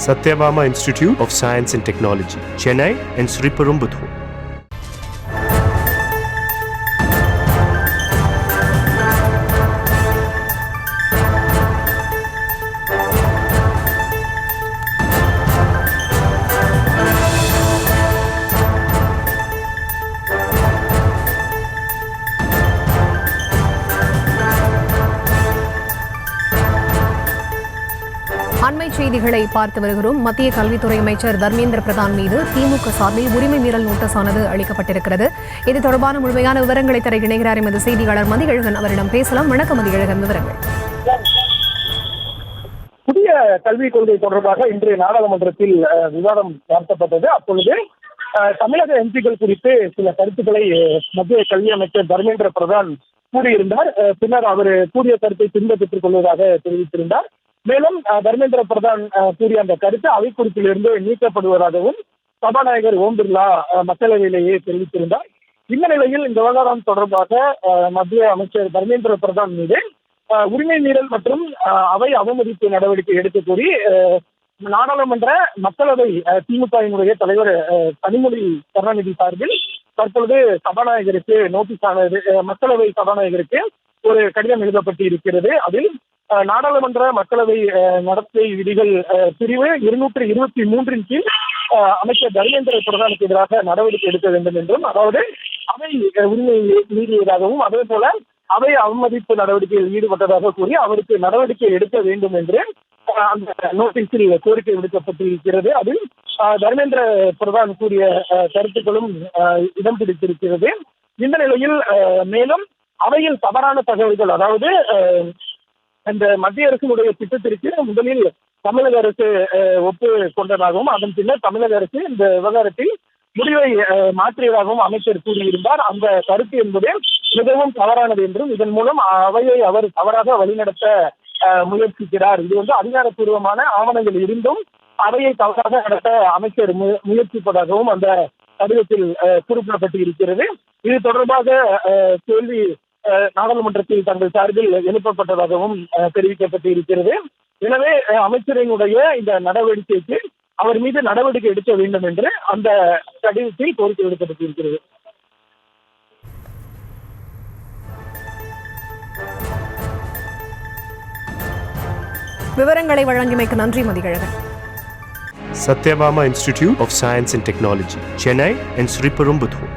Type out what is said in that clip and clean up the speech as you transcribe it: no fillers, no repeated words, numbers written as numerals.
Satyabama Institute of Science and Technology, Chennai and Sriperumbudur. அண்மை செய்திகளை பார்த்து வருகிறோம். மத்திய கல்வித்துறை அமைச்சர் தர்மேந்திர பிரதான் மீது திமுக சார்பில் உரிமை மீறல் நோட்டீஸானது அளிக்கப்பட்டிருக்கிறது. இது தொடர்பான முழுமையான விவரங்களை தர இணைகிறார் எமது செய்தியாளர் மதியழகன். அவரிடம் பேசலாம். வணக்கம் மதியழகன், விவரங்கள். புதிய கல்விக் கொள்கை தொடர்பாக இன்று நாடாளுமன்றத்தில் விவாதம் நடத்தப்பட்டது. அப்பொழுது தமிழக எம்பிக்கள் குறித்து சில கருத்துக்களை மத்திய கல்வி அமைச்சர் தர்மேந்திர பிரதான் கூறியிருந்தார். பின்னர் அவர் கூறிய கருத்தை திரும்ப பெற்றுக் கொள்வதாக தெரிவித்திருந்தார். மேலும் தர்மேந்திர பிரதான் கூறிய அந்த கருத்து அவை குறிப்பிலிருந்து நீக்கப்படுவதாகவும் சபாநாயகர் ஓம் பிர்லா மக்களவையிலேயே தெரிவித்திருந்தார். இந்த நிலையில் இந்த விவகாரம் தொடர்பாக மத்திய அமைச்சர் தர்மேந்திர பிரதான் மீது உரிமை மீறல் மற்றும் அவை அவமதிப்பு நடவடிக்கை எடுக்க கோரி நாடாளுமன்ற மக்களவை திமுகவினுடைய தலைவர் கனிமொழி கருணாநிதி சார்பில் தற்பொழுது சபாநாயகருக்கு நோட்டீஸ் ஆனது. மக்களவை சபாநாயகருக்கு ஒரு கடிதம் எழுதப்பட்டு இருக்கிறது. அதில் நாடாளுமன்ற மக்களவை நடத்தை விதிகள் பிரிவு 223 கீழ் அமைச்சர் தர்மேந்திர பிரதானுக்கு எதிராக நடவடிக்கை எடுக்க வேண்டும் என்றும், அதாவது அவை உரிமை மீறியதாகவும் அதே போல அவை அவமதிப்பு நடவடிக்கையில் ஈடுபட்டதாக கூறி அவருக்கு நடவடிக்கை எடுக்க வேண்டும் என்று அந்த நோட்டீஸில் கோரிக்கை விடுக்கப்பட்டிருக்கிறது. அதில் தர்மேந்திர பிரதான் கூறிய கருத்துக்களும் இடம் பிடித்திருக்கிறது. இந்த நிலையில் மேலும் அவையில் தவறான தகவல்கள், அதாவது இந்த மத்திய அரசினுடைய திட்டத்திற்கு முதலில் தமிழக அரசு ஒப்பு கொண்டதாகவும் அதன் பின்னர் தமிழக அரசு இந்த விவகாரத்தில் முடிவை மாற்றியதாகவும் அமைச்சர் கூறியிருந்தார். அந்த கருத்து என்பது மிகவும் தவறானது என்றும் இதன் மூலம் அவையை அவர் தவறாக வழிநடத்த முயற்சிக்கிறார். இது அதிகாரப்பூர்வமான ஆவணங்கள் இருந்தும் அவையை தவறாக நடத்த அமைச்சர் முயற்சிப்பதாகவும் அந்த கடிதத்தில் குறிப்பிடப்பட்டு இருக்கிறது. இது தொடர்பாக கேள்வி நாடாளுமன்றத்தில் தங்கள் சார்பில் எழுப்பப்பட்டதாகவும் தெரிவிக்கப்பட்டு இருக்கிறது. எனவே அமைச்சரினுடைய இந்த நடவடிக்கைக்கு அவர் மீது நடவடிக்கை எடுக்க வேண்டும் என்று அந்த கடிதத்தில் கோரிக்கை விடுக்கப்பட்டிருக்கிறது. விவரங்களை வழங்கியமைக்கு நன்றி Mathiyazhagan. Satyabama Institute of Science and Technology, Chennai and Sriperumbudur.